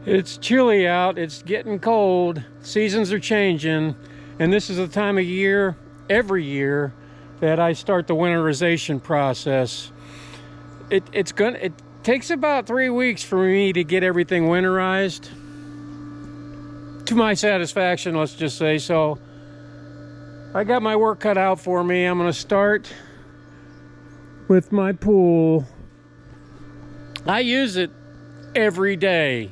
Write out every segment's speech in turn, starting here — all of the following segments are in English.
It's chilly out, it's getting cold, seasons are changing, and this is the time of year, every year, that I start the winterization process. It takes about 3 weeks for me to get everything winterized. To my satisfaction, let's just say. So I got my work cut out for me. I'm gonna start with my pool. I use it every day,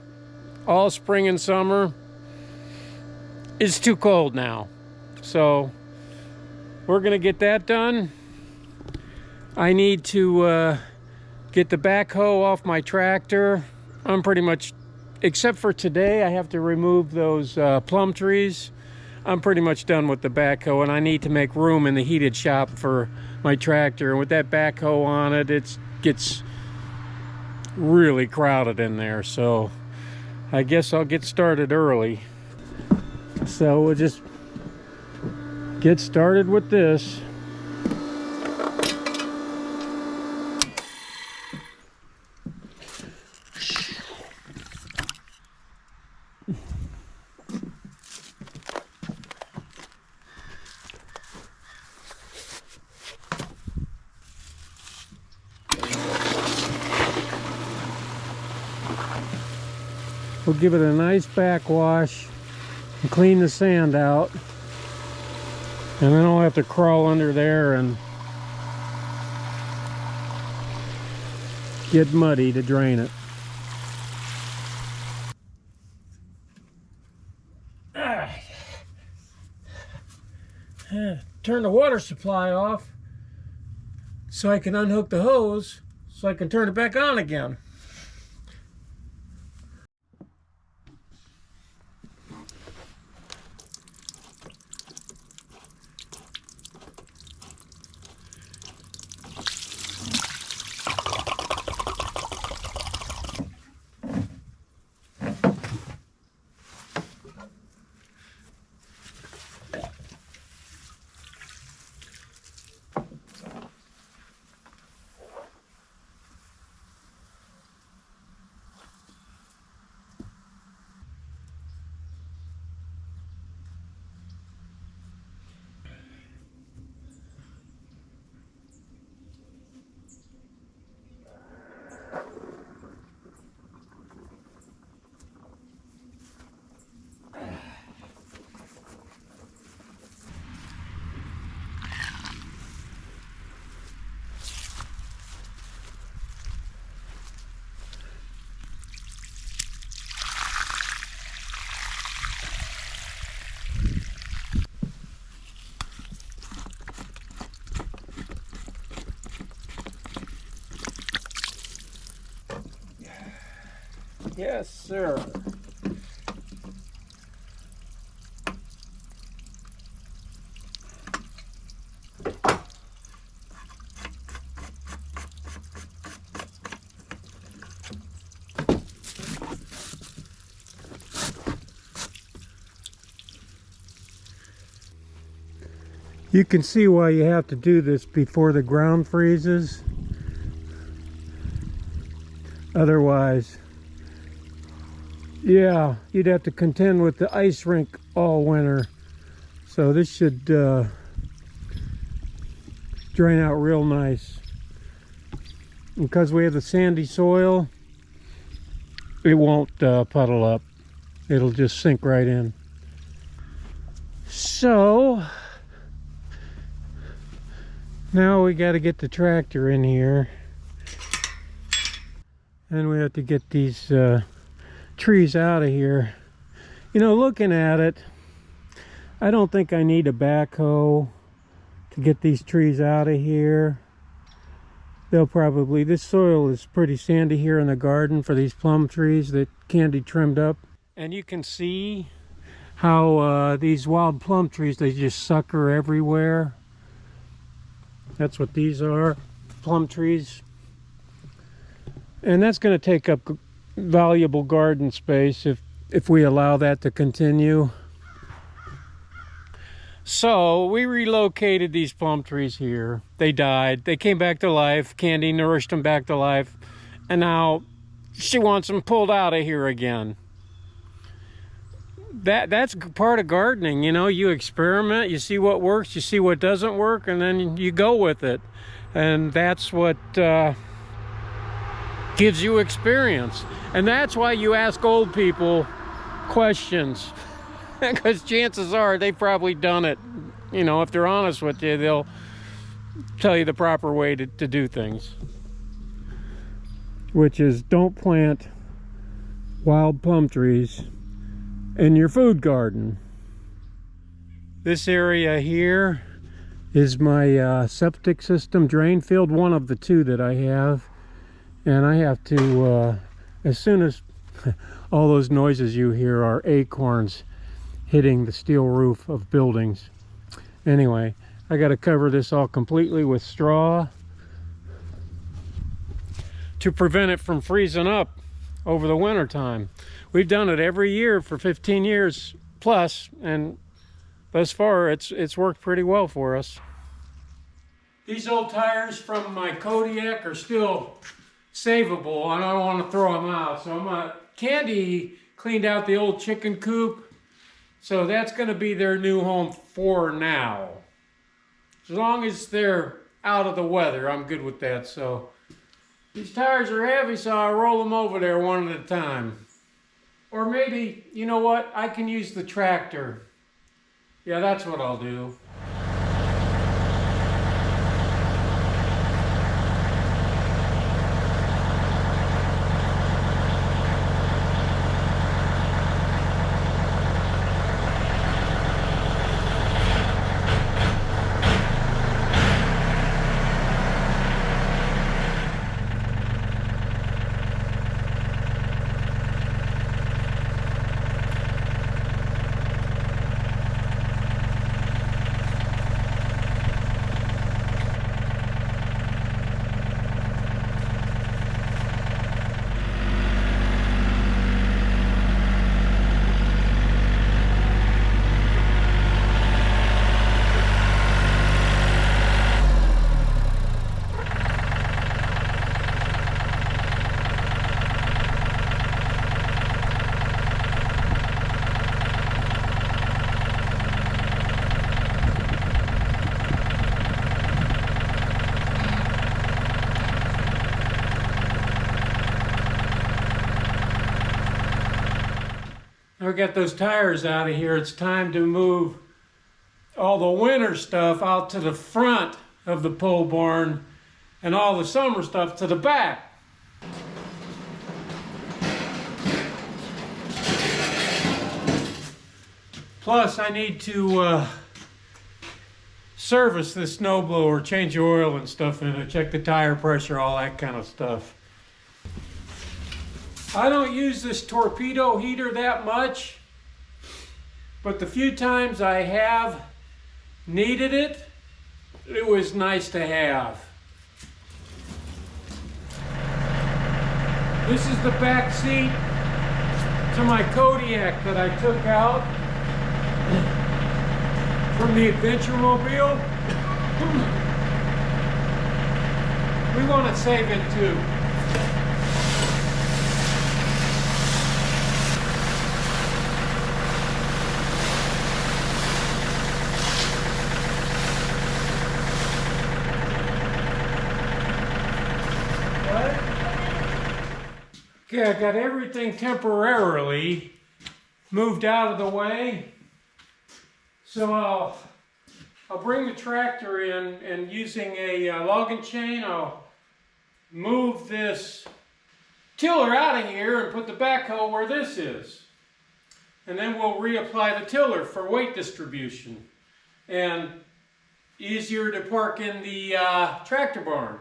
all spring and summer. It's too cold now, so we're gonna get that done. I need to get the backhoe off my tractor. I'm pretty much, except for today, I have to remove those plum trees. I'm pretty much done with the backhoe, and I need to make room in the heated shop for my tractor. And with that backhoe on it, it gets really crowded in there. So I guess I'll get started early. So we'll just get started with this. We'll give it a nice backwash and clean the sand out, and then I'll have to crawl under there and get muddy to drain it. Turn the water supply off so I can unhook the hose so I can turn it back on again. Yes, sir. You can see why you have to do this before the ground freezes. Otherwise, yeah, you'd have to contend with the ice rink all winter. So this should drain out real nice. Because we have the sandy soil, it won't puddle up. It'll just sink right in. So now we got to get the tractor in here. And we have to get these trees out of here. You know, looking at it, I don't think I need a backhoe to get these trees out of here. They'll probably, this soil is pretty sandy here in the garden for these plum trees that Candy trimmed up. And you can see how these wild plum trees, they just sucker everywhere. That's what these are, plum trees. And that's going to take up valuable garden space if we allow that to continue. So we relocated these plum trees here. They died. They came back to life. Candy nourished them back to life. And now she wants them pulled out of here again. that's part of gardening. You know, you experiment, you see what works, you see what doesn't work, and then you go with it. And that's what gives you experience. And that's why you ask old people questions, because chances are they've probably done it. You know, if they're honest with you, they'll tell you the proper way to do things, which is don't plant wild plum trees in your food garden. This area here is my septic system drain field, one of the two that I have, and I have to as soon as all those noises you hear are acorns hitting the steel roof of buildings. Anyway, I got to cover this all completely with straw to prevent it from freezing up over the winter time. We've done it every year for 15 years plus, and thus far it's worked pretty well for us. These old tires from my Kodiak are still savable, and I don't want to throw them out. So Candy cleaned out the old chicken coop, so that's going to be their new home for now. As long as they're out of the weather, I'm good with that. So these tires are heavy, so I roll them over there one at a time. Or maybe, you know what, I can use the tractor. Yeah, that's what I'll do. Now we got those tires out of here. It's time to move all the winter stuff out to the front of the pole barn and all the summer stuff to the back. Plus, I need to service the snowblower, change the oil and stuff in it, check the tire pressure, all that kind of stuff. I don't use this torpedo heater that much, but the few times I have needed it, it was nice to have. This is the back seat to my Kodiak that I took out from the Adventure Mobile. We want to save it too. Okay, I got everything temporarily moved out of the way. So I'll bring the tractor in, and using a logging chain, I'll move this tiller out of here and put the backhoe where this is. And then we'll reapply the tiller for weight distribution. And easier to park in the tractor barn.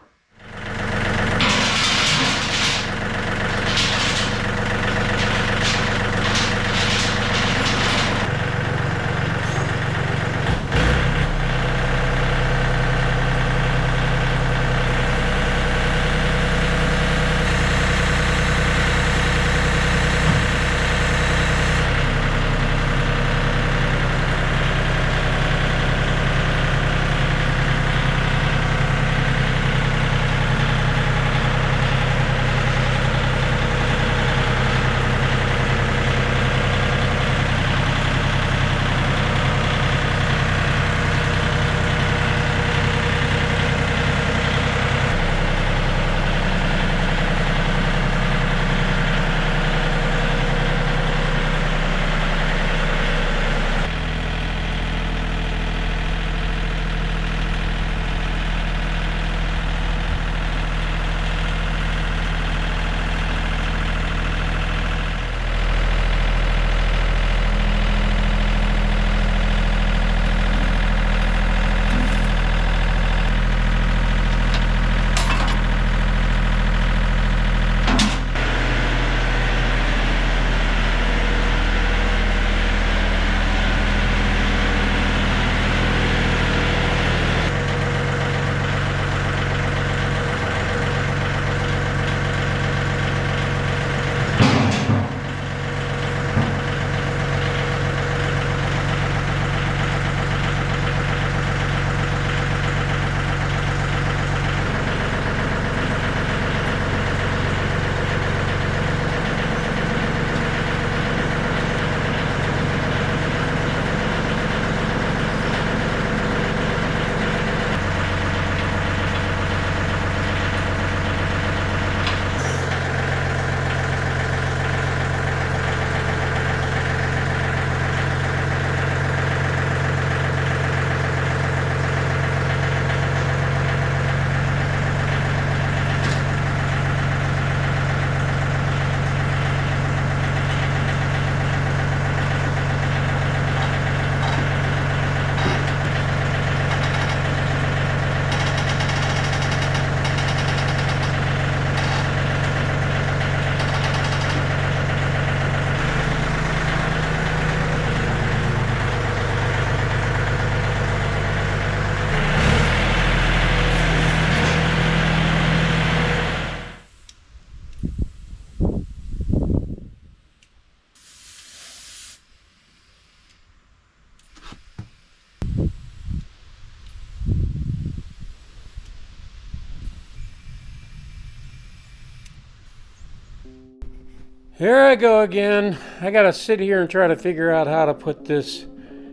Here I go again. I gotta sit here and try to figure out how to put this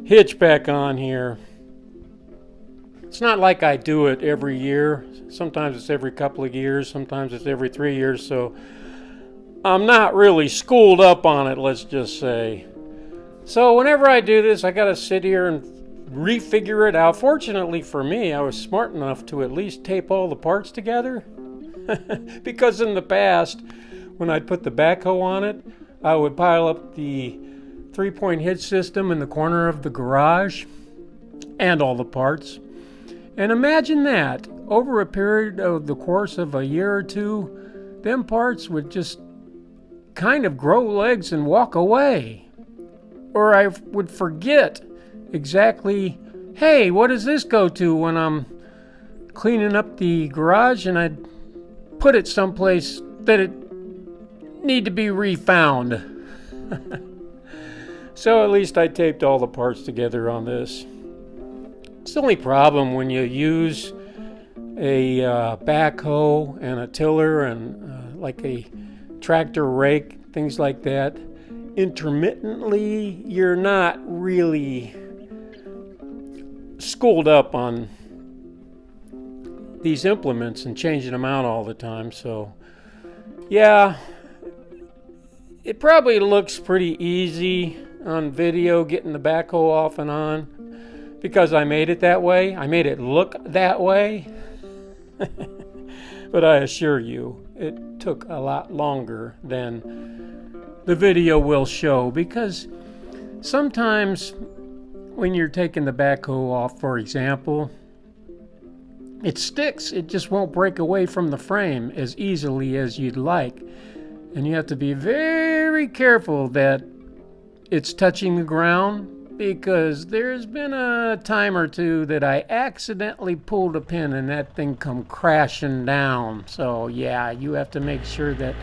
hitch back on here. It's not like I do it every year. Sometimes it's every couple of years, sometimes it's every 3 years, so I'm not really schooled up on it, let's just say. So whenever I do this, I gotta sit here and refigure it out. Fortunately for me, I was smart enough to at least tape all the parts together. Because in the past, when I'd put the backhoe on it, I would pile up the 3-point hitch system in the corner of the garage and all the parts. And imagine that, over a period of the course of a year or two, them parts would just kind of grow legs and walk away. Or I would forget exactly, hey, what does this go to, when I'm cleaning up the garage, and I'd put it someplace that it need to be refound. So at least I taped all the parts together on this. It's the only problem when you use a backhoe and a tiller and like a tractor rake, things like that. Intermittently, you're not really schooled up on these implements and changing them out all the time. So yeah, it probably looks pretty easy on video getting the backhoe off and on because I made it that way. I made it look that way. But I assure you, it took a lot longer than the video will show, because sometimes when you're taking the backhoe off, for example, it sticks. It just won't break away from the frame as easily as you'd like. And you have to be very careful that it's touching the ground, because there's been a time or two that I accidentally pulled a pin and that thing come crashing down. So yeah, you have to make sure that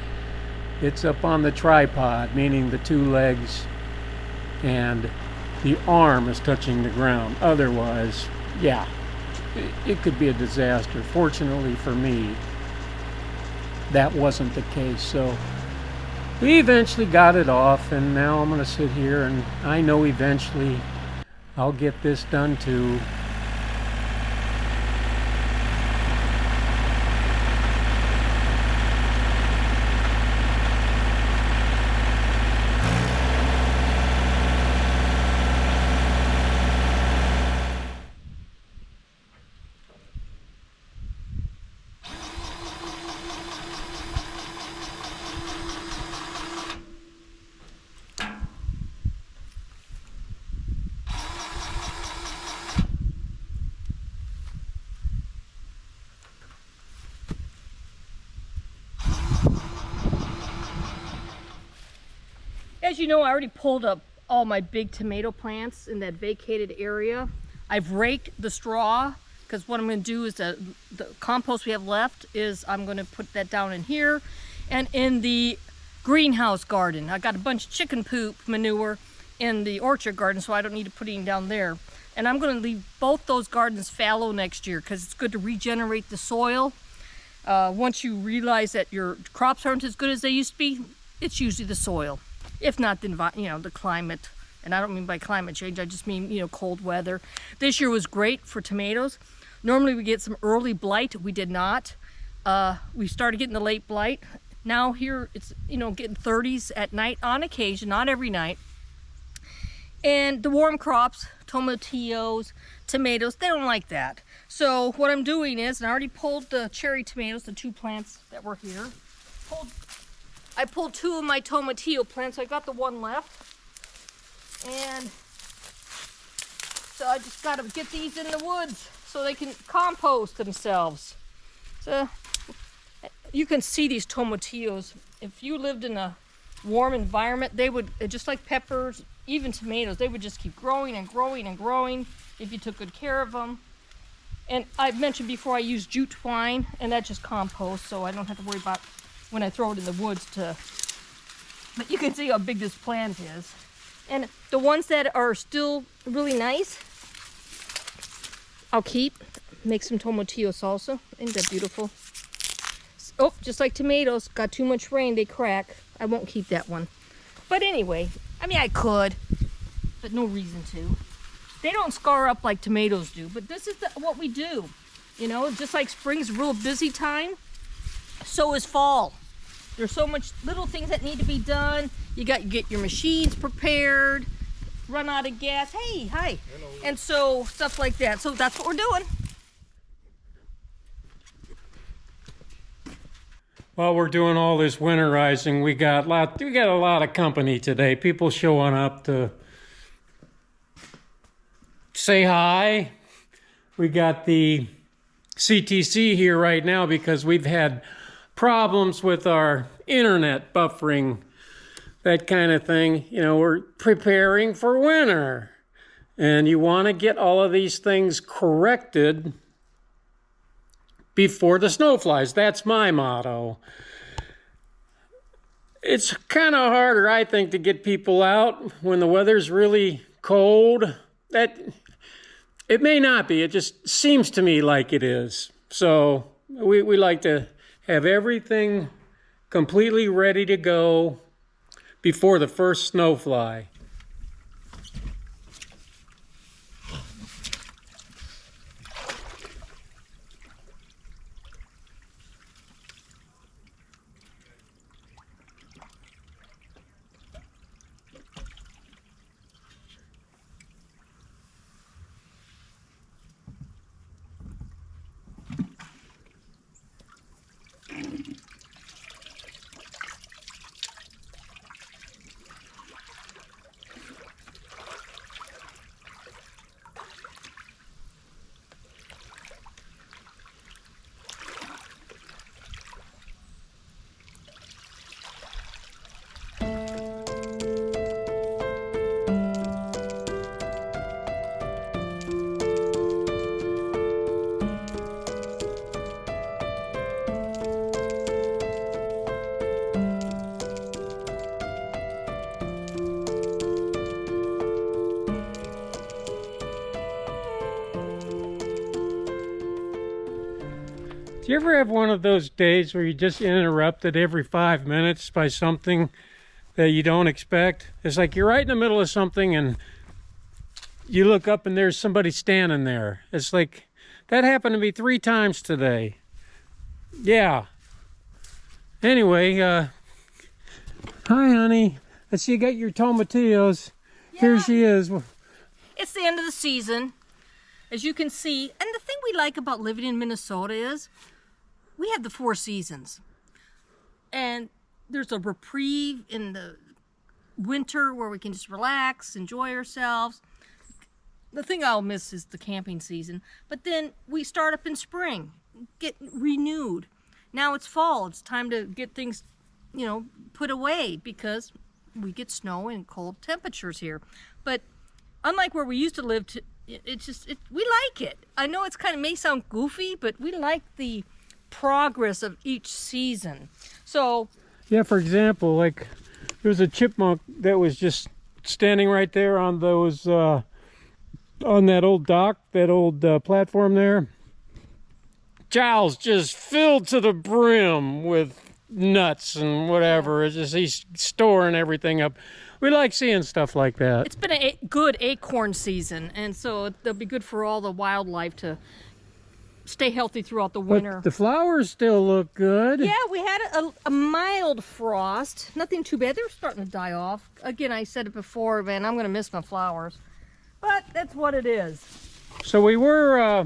it's up on the tripod, meaning the two legs and the arm is touching the ground. Otherwise, yeah, it could be a disaster. Fortunately for me, that wasn't the case. So we eventually got it off, and now I'm going to sit here, and I know eventually I'll get this done too. As you know, I already pulled up all my big tomato plants in that vacated area. I've raked the straw, because what I'm going to do is the compost we have left is I'm going to put that down in here and in the greenhouse garden. I got a bunch of chicken poop manure in the orchard garden, so I don't need to put any down there. And I'm going to leave both those gardens fallow next year, because it's good to regenerate the soil. Once you realize that your crops aren't as good as they used to be, it's usually the soil. If not, the climate. And I don't mean by climate change, I just mean, cold weather. This year was great for tomatoes. Normally we get some early blight. We did not. We started getting the late blight. Now here it's, getting 30s at night on occasion, not every night. And the warm crops, tomatillos, tomatoes, they don't like that. So what I'm doing is, and I already pulled the cherry tomatoes, the 2 plants that were here. I pulled 2 of my tomatillo plants. I got the 1 left. And so I just got to get these in the woods so they can compost themselves. So you can see these tomatillos. If you lived in a warm environment, they would, just like peppers, even tomatoes, they would just keep growing and growing and growing if you took good care of them. And I mentioned before I use jute twine, and that just composts, so I don't have to worry about when I throw it in the woods but you can see how big this plant is. And the ones that are still really nice, I'll keep. Make some tomatillo salsa. Isn't that beautiful? Oh, just like tomatoes, got too much rain, they crack. I won't keep that one. But anyway, I mean, I could, but no reason to. They don't scar up like tomatoes do, but this is what we do. You know, just like spring's a real busy time, so is fall. There's so much little things that need to be done. You got to get your machines prepared, run out of gas. Hey, hi. Hello. And so stuff like that. So that's what we're doing. While we're doing all this winterizing, we got a lot of company today. People showing up to say hi. We got the CTC here right now because we've had problems with our internet buffering, that kind of thing. You know, we're preparing for winter, and you want to get all of these things corrected before the snow flies. That's my motto. It's kind of harder, I think, to get people out when the weather's really cold. It may not be. It just seems to me like it is. So we like to have everything completely ready to go before the first snow fly. Do you ever have one of those days where you just interrupted every 5 minutes by something that you don't expect? It's like you're right in the middle of something and you look up and there's somebody standing there. It's like, that happened to me 3 times today. Yeah. Anyway, hi honey. I see you got your tomatillos. Yeah. Here she is. It's the end of the season, as you can see. And the thing we like about living in Minnesota is we have the 4 seasons. And there's a reprieve in the winter where we can just relax, enjoy ourselves. The thing I'll miss is the camping season. But then we start up in spring, get renewed. Now it's fall. It's time to get things, you know, put away because we get snow and cold temperatures here. But unlike where we used to live, we like it. I know it's may sound goofy, but we like the progress of each season. So yeah, for example, like there was a chipmunk that was just standing right there on those on that old dock, that old platform there. Jowl's just filled to the brim with nuts and whatever. It's just, he's storing everything up. We like seeing stuff like that. It's been a good acorn season, and so they'll be good for all the wildlife to stay healthy throughout the winter. But the flowers still look good. Yeah, we had a mild frost. Nothing too bad. They're starting to die off. Again, I said it before, man, I'm going to miss my flowers. But that's what it is. So we were,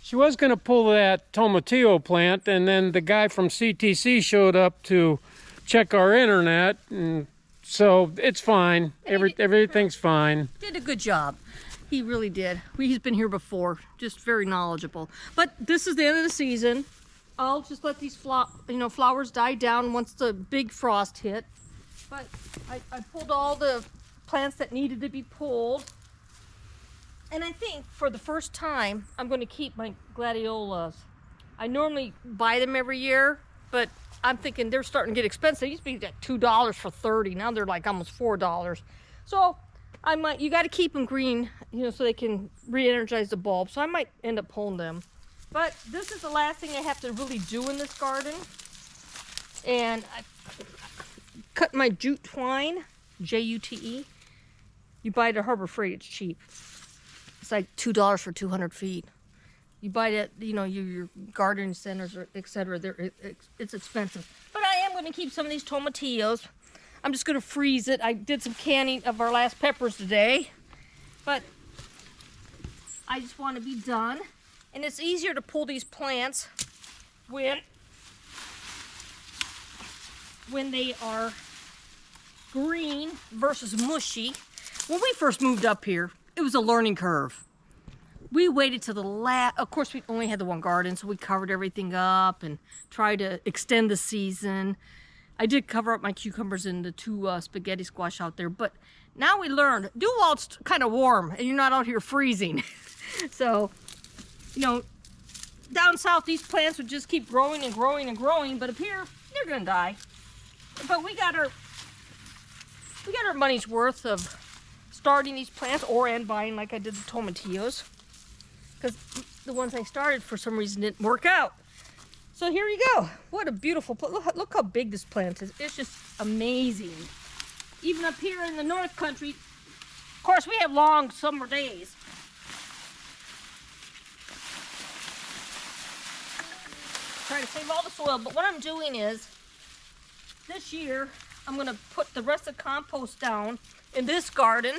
she was going to pull that tomatillo plant, and then the guy from CTC showed up to check our internet, and so it's fine. Everything's fine. Did a good job. He really did. He's been here before, just very knowledgeable. But this is the end of the season. I'll just let these flowers die down once the big frost hit. But I pulled all the plants that needed to be pulled. And I think for the first time, I'm going to keep my gladiolas. I normally buy them every year, but I'm thinking they're starting to get expensive. They used to be like $2 for 30. Now they're like almost $4. So you got to keep them green, so they can re-energize the bulb. So I might end up pulling them. But this is the last thing I have to really do in this garden. And I cut my jute twine, Jute. You buy it at Harbor Freight, it's cheap. It's like $2 for 200 feet. You buy it at, you know, your garden centers, or etc. It's expensive. But I am going to keep some of these tomatillos. I'm just going to freeze it. I did some canning of our last peppers today. But I just want to be done. And it's easier to pull these plants when they are green versus mushy. When we first moved up here, it was a learning curve. We waited till the last, of course we only had the one garden, so we covered everything up and tried to extend the season. I did cover up my cucumbers and the 2 spaghetti squash out there, but now we learned, do while it's kind of warm and you're not out here freezing. So, you know, down south these plants would just keep growing and growing and growing, but up here, they're gonna die. But we got our money's worth of starting these plants and buying, like I did the tomatillos, because the ones I started for some reason didn't work out. So here you go. What a beautiful plant. Look how big this plant is. It's just amazing. Even up here in the North Country, of course we have long summer days. Trying to save all the soil, but what I'm doing is, this year, I'm gonna put the rest of the compost down in this garden,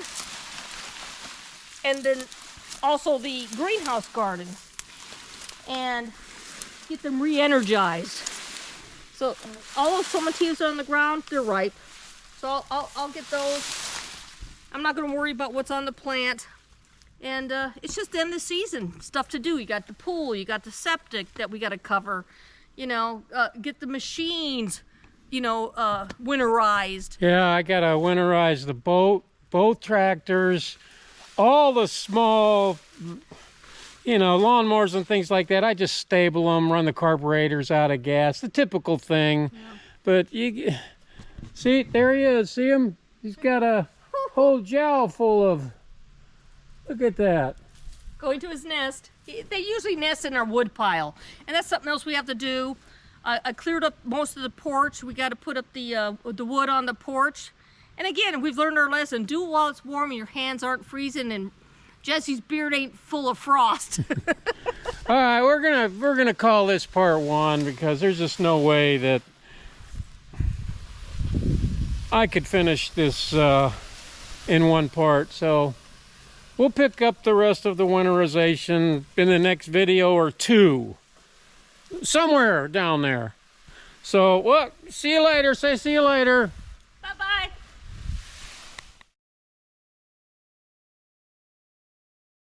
and then also the greenhouse garden, and get them re-energized. So all those tomatillos are on the ground, they're ripe. So I'll get those. I'm not gonna worry about what's on the plant. And it's just the end of the season, stuff to do. You got the pool, you got the septic that we gotta cover, you know, get the machines, you know, winterized. Yeah, I gotta winterize the boat, both tractors, all the small, you know, lawnmowers and things like that. I just stable them, run the carburetors out of gas, the typical thing. Yeah. But you see, there he is. See him? He's got a whole jowl full of. Look at that. Going to his nest. They usually nest in our wood pile, and that's something else we have to do. I cleared up most of the porch. We got to put up the wood on the porch. And again, we've learned our lesson. Do it while it's warm and your hands aren't freezing and Jesse's beard ain't full of frost. All right, we're gonna call this part 1 because there's just no way that I could finish this in one part. So we'll pick up the rest of the winterization in the next video or 2. Somewhere down there. So, well, see you later. Say see you later.